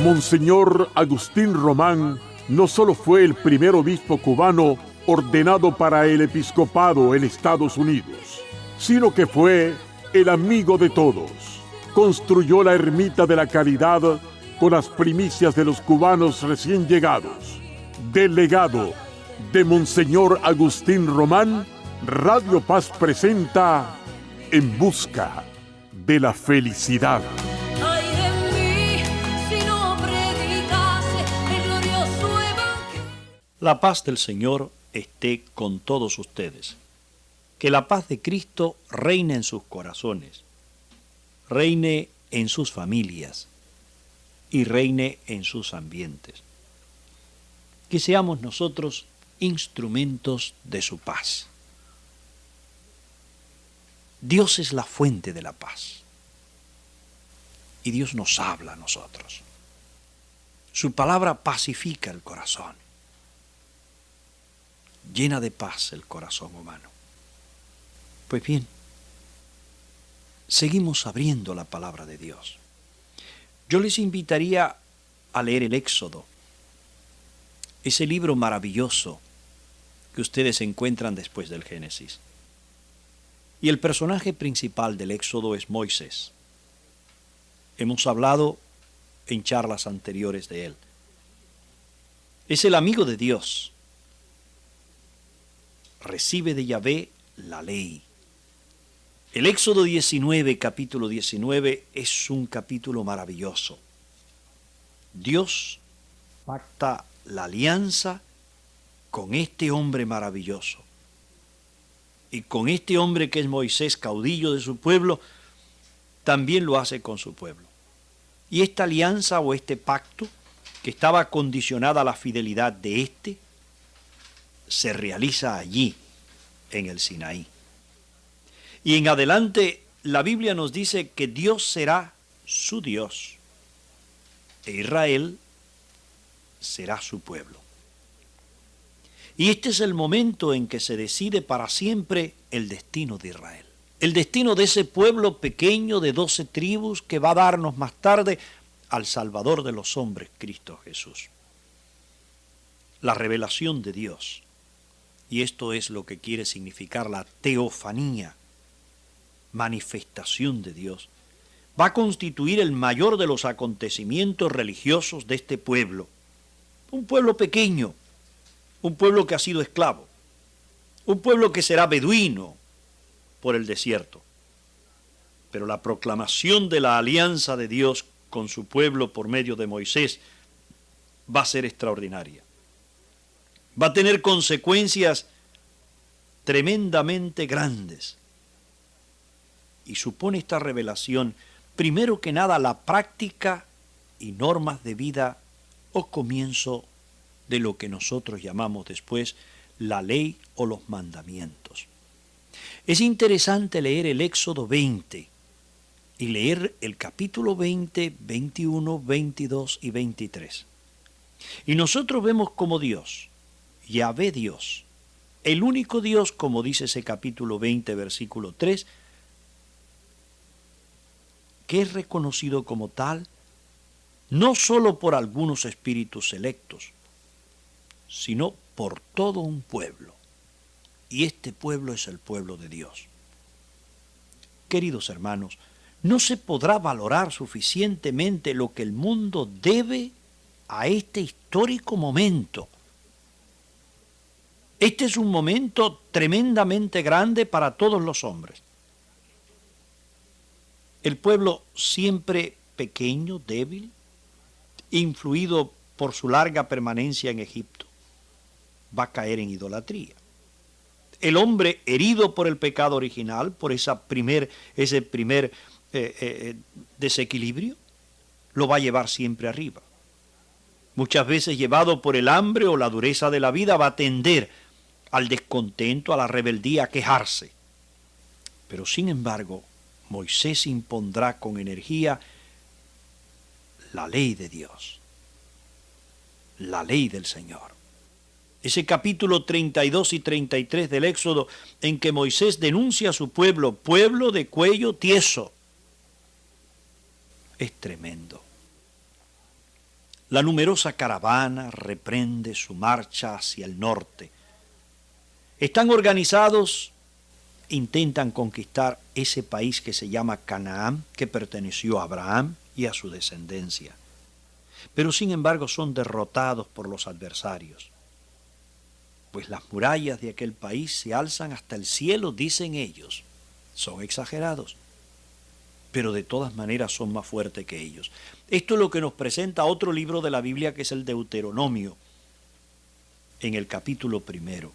Monseñor Agustín Román no solo fue el primer obispo cubano ordenado para el episcopado en Estados Unidos, sino que fue el amigo de todos. Construyó la Ermita de la Caridad con las primicias de los cubanos recién llegados. Del legado de Monseñor Agustín Román, Radio Paz presenta En Busca de la Felicidad. La paz del Señor esté con todos ustedes. Que la paz de Cristo reine en sus corazones, reine en sus familias y reine en sus ambientes. Que seamos nosotros instrumentos de su paz. Dios es la fuente de la paz y Dios nos habla a nosotros. Su palabra pacifica el corazón. Llena de paz el corazón humano. Pues bien, seguimos abriendo la palabra de Dios. Yo les invitaría a leer el Éxodo, ese libro maravilloso que ustedes encuentran después del Génesis. Y el personaje principal del Éxodo es Moisés. Hemos hablado en charlas anteriores de él. Es el amigo de Dios. Recibe de Yahvé la ley. El Éxodo 19, capítulo 19, es un capítulo maravilloso. Dios pacta la alianza con este hombre maravilloso. Y con este hombre que es Moisés, caudillo de su pueblo, también lo hace con su pueblo. Y esta alianza o este pacto, que estaba condicionada a la fidelidad de éste, se realiza allí, en el Sinaí. Y en adelante la Biblia nos dice que Dios será su Dios e Israel será su pueblo. Y este es el momento en que se decide para siempre el destino de Israel. El destino de ese pueblo pequeño de 12 tribus que va a darnos más tarde al Salvador de los hombres, Cristo Jesús. La revelación de Dios. Y esto es lo que quiere significar la teofanía, manifestación de Dios. Va a constituir el mayor de los acontecimientos religiosos de este pueblo. Un pueblo pequeño, un pueblo que ha sido esclavo, un pueblo que será beduino por el desierto. Pero la proclamación de la alianza de Dios con su pueblo por medio de Moisés va a ser extraordinaria. Va a tener consecuencias tremendamente grandes. Y supone esta revelación, primero que nada, la práctica y normas de vida o comienzo de lo que nosotros llamamos después la ley o los mandamientos. Es interesante leer el Éxodo 20 y leer el capítulo 20, 21, 22 y 23. Y nosotros vemos como Dios, Yahvé Dios, el único Dios, como dice ese capítulo 20, versículo 3, que es reconocido como tal, no solo por algunos espíritus selectos, sino por todo un pueblo. Y este pueblo es el pueblo de Dios. Queridos hermanos, no se podrá valorar suficientemente lo que el mundo debe a este histórico momento. Este es un momento tremendamente grande para todos los hombres. El pueblo siempre pequeño, débil, influido por su larga permanencia en Egipto, va a caer en idolatría. El hombre herido por el pecado original, por ese primer desequilibrio, lo va a llevar siempre arriba. Muchas veces llevado por el hambre o la dureza de la vida va a tender al descontento, a la rebeldía, a quejarse. Pero sin embargo, Moisés impondrá con energía la ley de Dios, la ley del Señor. Ese capítulo 32 y 33 del Éxodo en que Moisés denuncia a su pueblo, pueblo de cuello tieso, es tremendo. La numerosa caravana reprende su marcha hacia el norte. Están organizados, intentan conquistar ese país que se llama Canaán, que perteneció a Abraham y a su descendencia. Pero sin embargo son derrotados por los adversarios. Pues las murallas de aquel país se alzan hasta el cielo, dicen ellos. Son exagerados, pero de todas maneras son más fuertes que ellos. Esto es lo que nos presenta otro libro de la Biblia, que es el Deuteronomio, en el capítulo 1.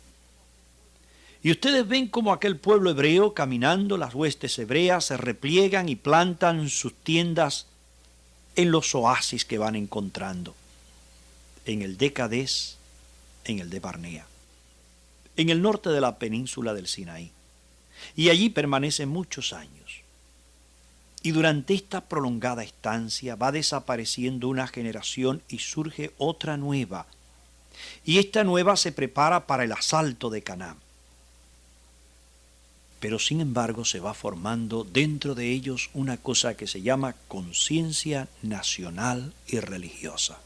Y ustedes ven cómo aquel pueblo hebreo, caminando, las huestes hebreas, se repliegan y plantan sus tiendas en los oasis que van encontrando, en el de Cadés, en el de Barnea, en el norte de la península del Sinaí. Y allí permanecen muchos años. Y durante esta prolongada estancia va desapareciendo una generación y surge otra nueva. Y esta nueva se prepara para el asalto de Canaán. Pero sin embargo se va formando dentro de ellos una cosa que se llama conciencia nacional y religiosa.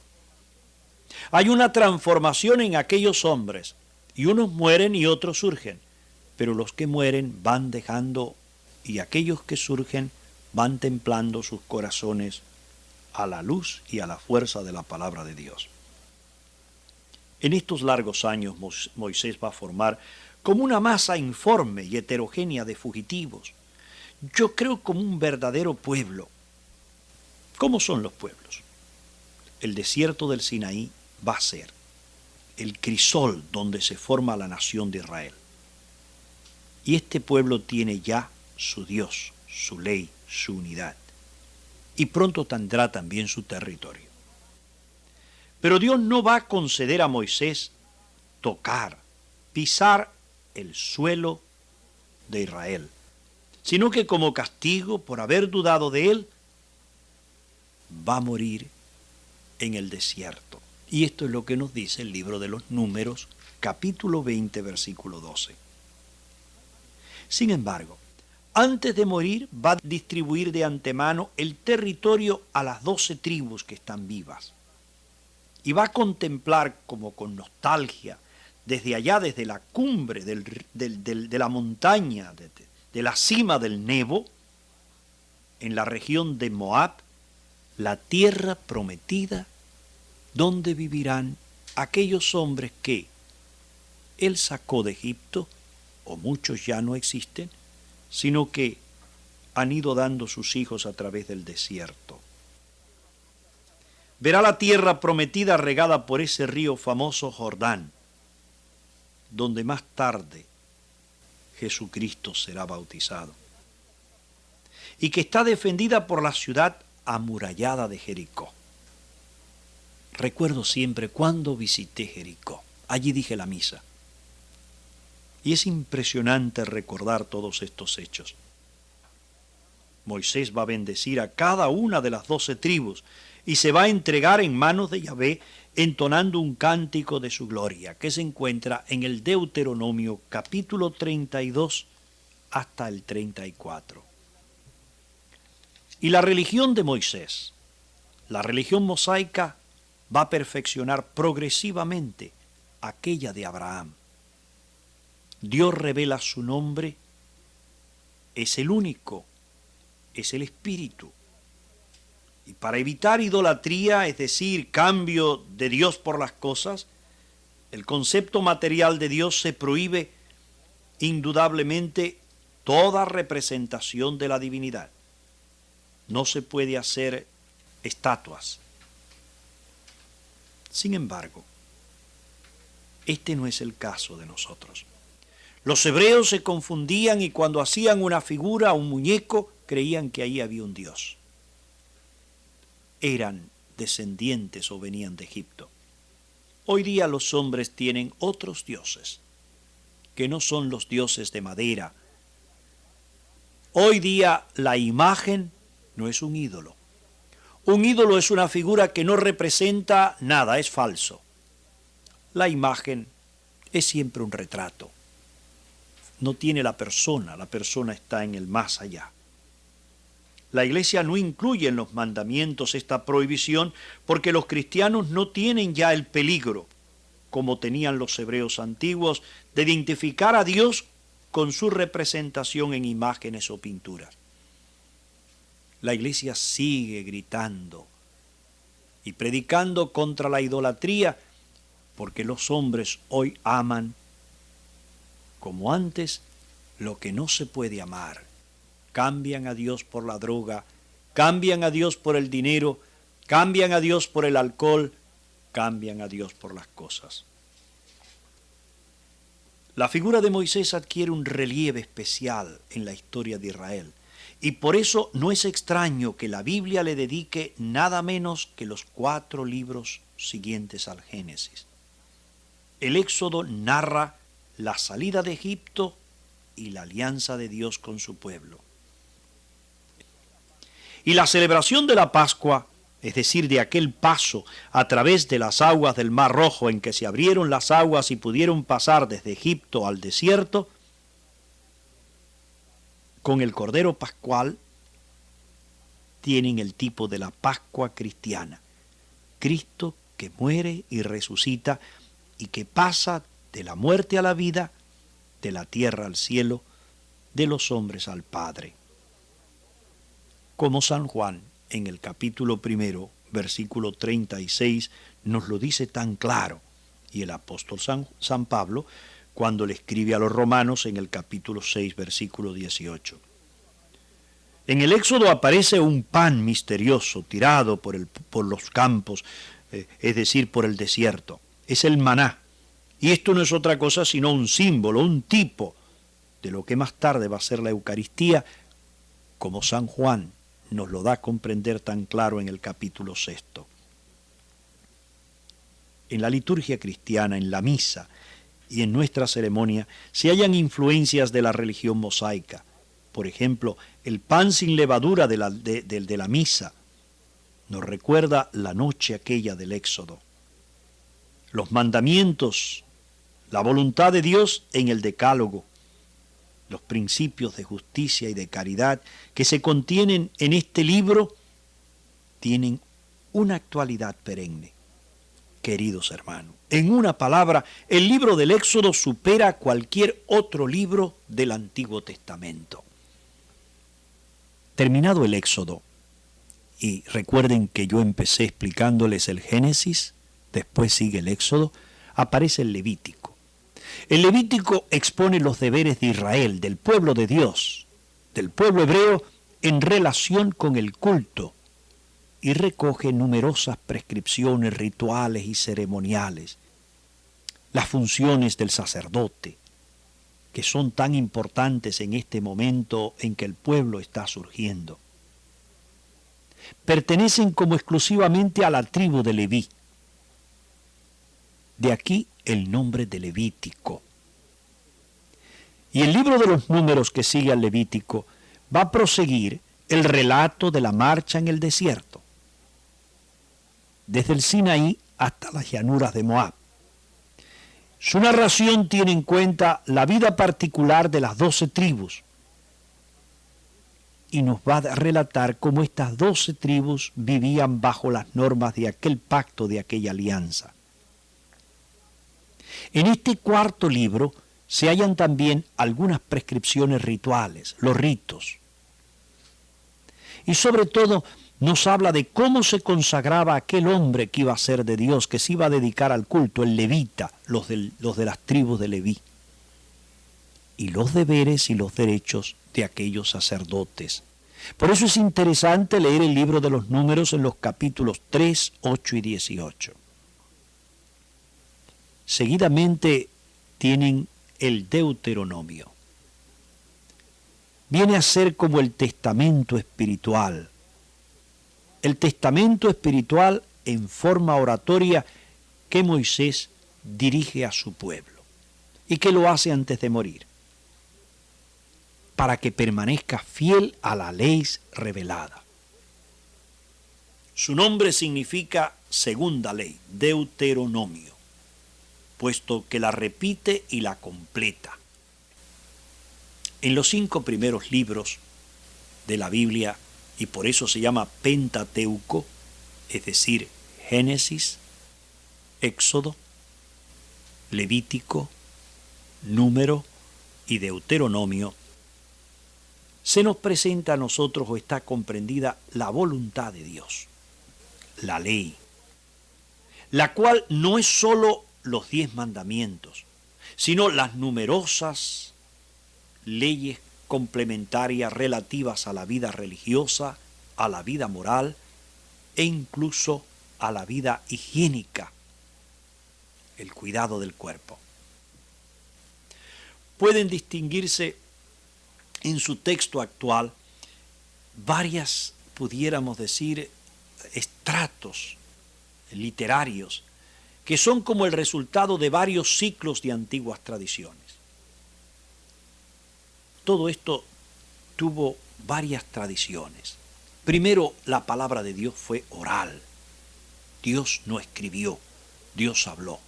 Hay una transformación en aquellos hombres, y unos mueren y otros surgen, pero los que mueren van dejando, y aquellos que surgen van templando sus corazones a la luz y a la fuerza de la palabra de Dios. En estos largos años Moisés va a formar como una masa informe y heterogénea de fugitivos. Yo creo como un verdadero pueblo. ¿Cómo son los pueblos? El desierto del Sinaí va a ser el crisol donde se forma la nación de Israel. Y este pueblo tiene ya su Dios, su ley, su unidad. Y pronto tendrá también su territorio. Pero Dios no va a conceder a Moisés tocar, pisar el suelo de Israel, sino que como castigo por haber dudado de él, va a morir en el desierto. Y esto es lo que nos dice el libro de los Números, capítulo 20, versículo 12. Sin embargo, antes de morir va a distribuir de antemano el territorio a las 12 tribus que están vivas. Y va a contemplar como con nostalgia, desde allá, desde la cumbre de la montaña, de la cima del Nebo, en la región de Moab, la tierra prometida donde vivirán aquellos hombres que él sacó de Egipto, o muchos ya no existen, sino que han ido dando sus hijos a través del desierto. Verá la tierra prometida regada por ese río famoso Jordán, donde más tarde Jesucristo será bautizado, y que está defendida por la ciudad amurallada de Jericó. Recuerdo siempre cuando visité Jericó, allí dije la misa, y es impresionante recordar todos estos hechos. Moisés va a bendecir a cada una de las 12 tribus y se va a entregar en manos de Yahvé, entonando un cántico de su gloria, que se encuentra en el Deuteronomio capítulo 32 hasta el 34. Y la religión de Moisés, la religión mosaica, va a perfeccionar progresivamente aquella de Abraham. Dios revela su nombre, es el único, es el Espíritu. Y para evitar idolatría, es decir, cambio de Dios por las cosas, el concepto material de Dios se prohíbe indudablemente toda representación de la divinidad. No se puede hacer estatuas. Sin embargo, este no es el caso de nosotros. Los hebreos se confundían y cuando hacían una figura, un muñeco, creían que ahí había un Dios. Eran descendientes o venían de Egipto. Hoy día los hombres tienen otros dioses, que no son los dioses de madera. Hoy día la imagen no es un ídolo. Un ídolo es una figura que no representa nada, es falso. La imagen es siempre un retrato. No tiene la persona está en el más allá. La Iglesia no incluye en los mandamientos esta prohibición porque los cristianos no tienen ya el peligro, como tenían los hebreos antiguos, de identificar a Dios con su representación en imágenes o pinturas. La Iglesia sigue gritando y predicando contra la idolatría porque los hombres hoy aman, como antes, lo que no se puede amar. Cambian a Dios por la droga, cambian a Dios por el dinero, cambian a Dios por el alcohol, cambian a Dios por las cosas. La figura de Moisés adquiere un relieve especial en la historia de Israel, y por eso no es extraño que la Biblia le dedique nada menos que los 4 libros siguientes al Génesis. El Éxodo narra la salida de Egipto y la alianza de Dios con su pueblo. Y la celebración de la Pascua, es decir, de aquel paso a través de las aguas del Mar Rojo en que se abrieron las aguas y pudieron pasar desde Egipto al desierto, con el Cordero Pascual, tienen el tipo de la Pascua cristiana. Cristo que muere y resucita y que pasa de la muerte a la vida, de la tierra al cielo, de los hombres al Padre. Como San Juan, en el capítulo 1, versículo 36, nos lo dice tan claro, y el apóstol San Pablo, cuando le escribe a los romanos en el capítulo 6, versículo 18. En el Éxodo aparece un pan misterioso tirado por los campos, es decir, por el desierto. Es el maná. Y esto no es otra cosa sino un símbolo, un tipo de lo que más tarde va a ser la Eucaristía, como San Juan nos lo da a comprender tan claro en el capítulo 6. En la liturgia cristiana, en la misa y en nuestra ceremonia, se hallan influencias de la religión mosaica. Por ejemplo, el pan sin levadura de la misa nos recuerda la noche aquella del Éxodo. Los mandamientos, la voluntad de Dios en el Decálogo, los principios de justicia y de caridad que se contienen en este libro tienen una actualidad perenne. Queridos hermanos, en una palabra, el libro del Éxodo supera cualquier otro libro del Antiguo Testamento. Terminado el Éxodo, y recuerden que yo empecé explicándoles el Génesis, después sigue el Éxodo, aparece el Levítico. El Levítico expone los deberes de Israel, del pueblo de Dios, del pueblo hebreo, en relación con el culto, y recoge numerosas prescripciones rituales y ceremoniales, las funciones del sacerdote, que son tan importantes en este momento en que el pueblo está surgiendo. Pertenecen como exclusivamente a la tribu de Leví. De aquí el nombre de Levítico. Y el libro de los números que sigue al Levítico va a proseguir el relato de la marcha en el desierto, desde el Sinaí hasta las llanuras de Moab. Su narración tiene en cuenta la vida particular de las 12 tribus y nos va a relatar cómo estas 12 tribus vivían bajo las normas de aquel pacto, de aquella alianza. En este cuarto libro se hallan también algunas prescripciones rituales, los ritos. Y sobre todo nos habla de cómo se consagraba aquel hombre que iba a ser de Dios, que se iba a dedicar al culto, el levita, los de las tribus de Leví, y los deberes y los derechos de aquellos sacerdotes. Por eso es interesante leer el libro de los números en los capítulos 3, 8 y 18. Seguidamente tienen el Deuteronomio. Viene a ser como el testamento espiritual. El testamento espiritual en forma oratoria que Moisés dirige a su pueblo y que lo hace antes de morir, para que permanezca fiel a la ley revelada. Su nombre significa segunda ley, Deuteronomio, puesto que la repite y la completa. En los 5 primeros libros de la Biblia y por eso se llama Pentateuco, es decir, Génesis, Éxodo, Levítico, Número y Deuteronomio, se nos presenta a nosotros o está comprendida la voluntad de Dios, la ley, la cual no es sólo los 10 mandamientos, sino las numerosas leyes complementarias relativas a la vida religiosa, a la vida moral e incluso a la vida higiénica, el cuidado del cuerpo. Pueden distinguirse en su texto actual varias, pudiéramos decir, estratos literarios que son como el resultado de varios ciclos de antiguas tradiciones. Todo esto tuvo varias tradiciones. Primero, la palabra de Dios fue oral. Dios no escribió, Dios habló.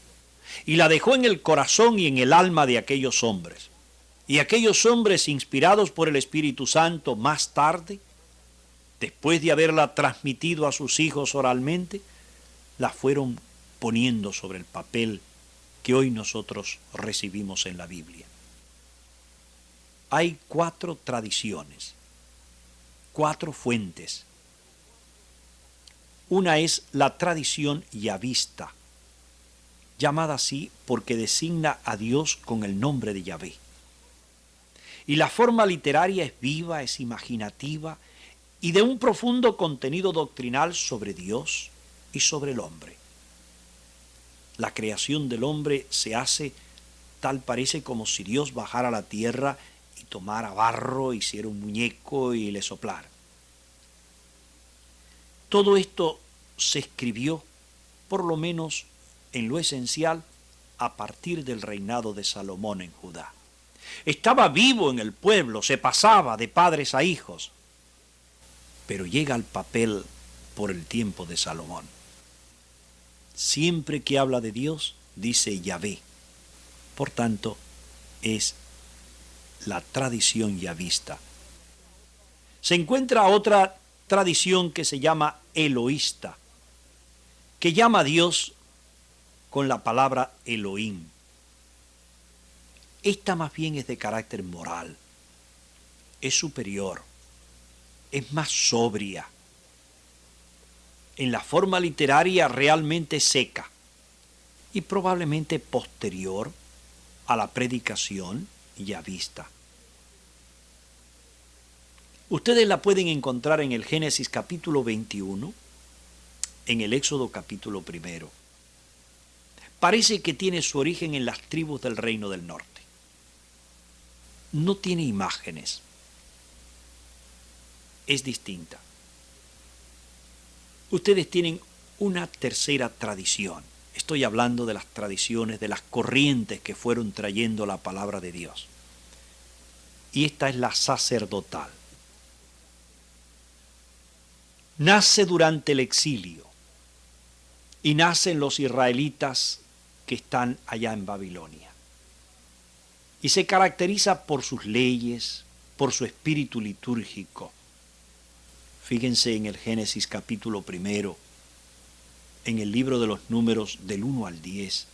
Y la dejó en el corazón y en el alma de aquellos hombres. Y aquellos hombres, inspirados por el Espíritu Santo más tarde, después de haberla transmitido a sus hijos oralmente, la fueron poniendo sobre el papel que hoy nosotros recibimos en la Biblia. Hay 4 tradiciones, 4 fuentes. Una es la tradición yavista, llamada así porque designa a Dios con el nombre de Yahvé. Y la forma literaria es viva, es imaginativa y de un profundo contenido doctrinal sobre Dios y sobre el hombre. La creación del hombre se hace tal parece como si Dios bajara a la tierra y tomara barro, hiciera un muñeco y le soplara. Todo esto se escribió, por lo menos en lo esencial, a partir del reinado de Salomón en Judá. Estaba vivo en el pueblo, se pasaba de padres a hijos, pero llega al papel por el tiempo de Salomón. Siempre que habla de Dios, dice Yahvé. Por tanto, es la tradición yavista. Se encuentra otra tradición que se llama eloísta, que llama a Dios con la palabra Elohim. Esta más bien es de carácter moral, es superior, es más sobria. En la forma literaria realmente seca y probablemente posterior a la predicación yavista. Ustedes la pueden encontrar en el Génesis capítulo 21, en el Éxodo capítulo 1. Parece que tiene su origen en las tribus del Reino del Norte. No tiene imágenes. Es distinta. Ustedes tienen una tercera tradición. Estoy hablando de las tradiciones, de las corrientes que fueron trayendo la palabra de Dios. Y esta es la sacerdotal. Nace durante el exilio y nacen los israelitas que están allá en Babilonia. Y se caracteriza por sus leyes, por su espíritu litúrgico. Fíjense en el Génesis capítulo 1, en el libro de los Números del 1 al 10.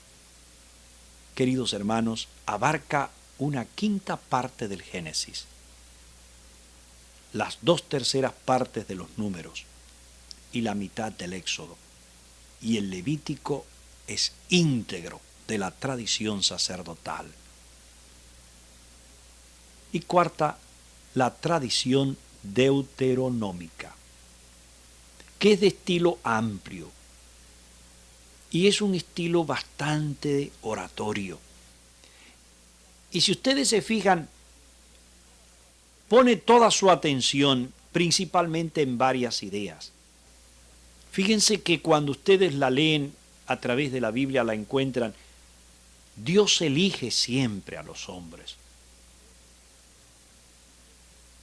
Queridos hermanos, abarca una quinta parte del Génesis, las 2/3 partes de los Números y la mitad del Éxodo. Y el Levítico es íntegro de la tradición sacerdotal. Y cuarta, la tradición deuteronómica, que es de estilo amplio y es un estilo bastante oratorio. Y si ustedes se fijan, pone toda su atención principalmente en varias ideas. Fíjense que cuando ustedes la leen a través de la Biblia, la encuentran, Dios elige siempre a los hombres.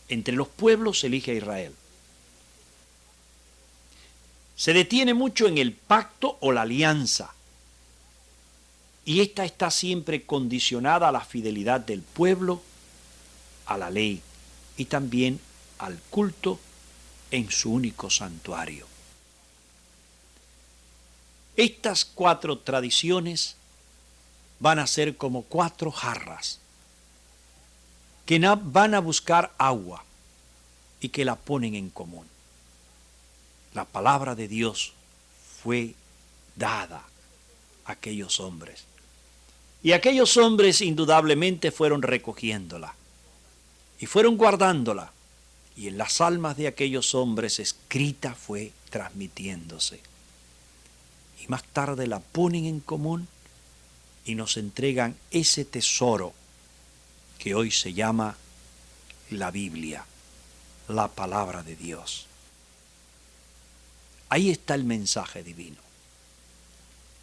Entre los pueblos elige a Israel. Se detiene mucho en el pacto o la alianza. Y esta está siempre condicionada a la fidelidad del pueblo, a la ley y también al culto en su único santuario. Estas 4 tradiciones van a ser como 4 jarras que van a buscar agua y que la ponen en común. La palabra de Dios fue dada a aquellos hombres. Y aquellos hombres indudablemente fueron recogiéndola y fueron guardándola. Y en las almas de aquellos hombres escrita fue transmitiéndose. Y más tarde la ponen en común y nos entregan ese tesoro que hoy se llama la Biblia, la palabra de Dios. Ahí está el mensaje divino.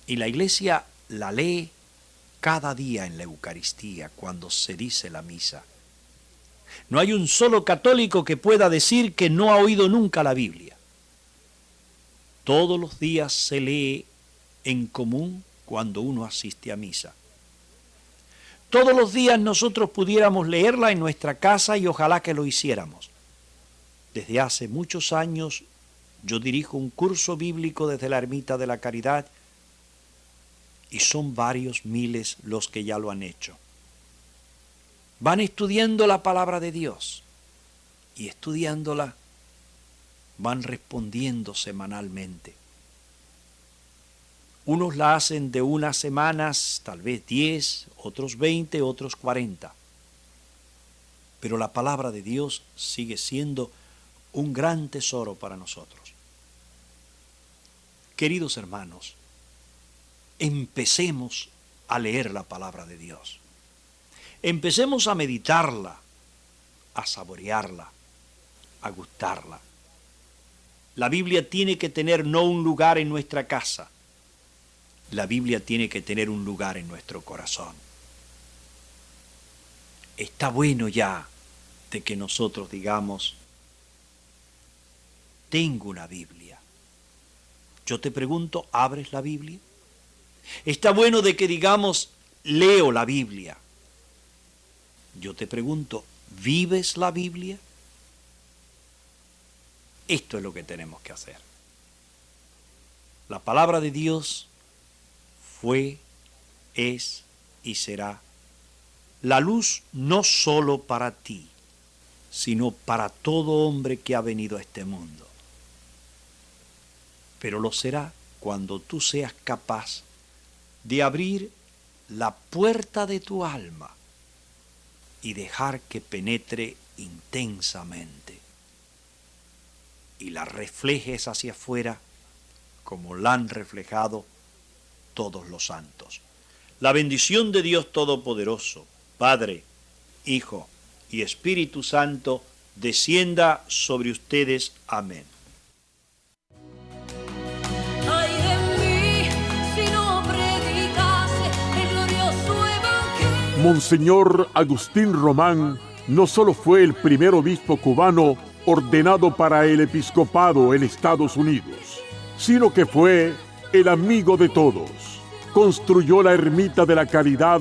Y la Iglesia la lee cada día en la Eucaristía cuando se dice la misa. No hay un solo católico que pueda decir que no ha oído nunca la Biblia. Todos los días se lee en común cuando uno asiste a misa. Todos los días nosotros pudiéramos leerla en nuestra casa y ojalá que lo hiciéramos. Desde hace muchos años yo dirijo un curso bíblico desde la Ermita de la Caridad y son varios miles los que ya lo han hecho. Van estudiando la palabra de Dios y estudiándola van respondiendo semanalmente. Unos la hacen de unas semanas, tal vez 10, otros 20, otros 40. Pero la palabra de Dios sigue siendo un gran tesoro para nosotros. Queridos hermanos, empecemos a leer la palabra de Dios. Empecemos a meditarla, a saborearla, a gustarla. La Biblia tiene que tener no un lugar en nuestra casa, la Biblia tiene que tener un lugar en nuestro corazón. Está bueno ya de que nosotros digamos, tengo una Biblia. Yo te pregunto, ¿abres la Biblia? Está bueno de que digamos, leo la Biblia. Yo te pregunto, ¿vives la Biblia? Esto es lo que tenemos que hacer. La palabra de Dios fue, es y será la luz no solo para ti, sino para todo hombre que ha venido a este mundo. Pero lo será cuando tú seas capaz de abrir la puerta de tu alma y dejar que penetre intensamente y la reflejes hacia afuera como la han reflejado todos los santos. La bendición de Dios Todopoderoso, Padre, Hijo y Espíritu Santo, descienda sobre ustedes. Amén. Ay de mí, si no predicase el glorioso evangelio. Monseñor Agustín Román no solo fue el primer obispo cubano ordenado para el episcopado en Estados Unidos, sino que fue el amigo de todos. Construyó la Ermita de la Caridad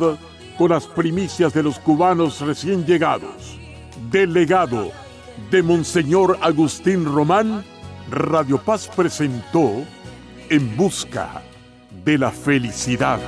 con las primicias de los cubanos recién llegados. Del legado de Monseñor Agustín Román, Radio Paz presentó En Busca de la Felicidad.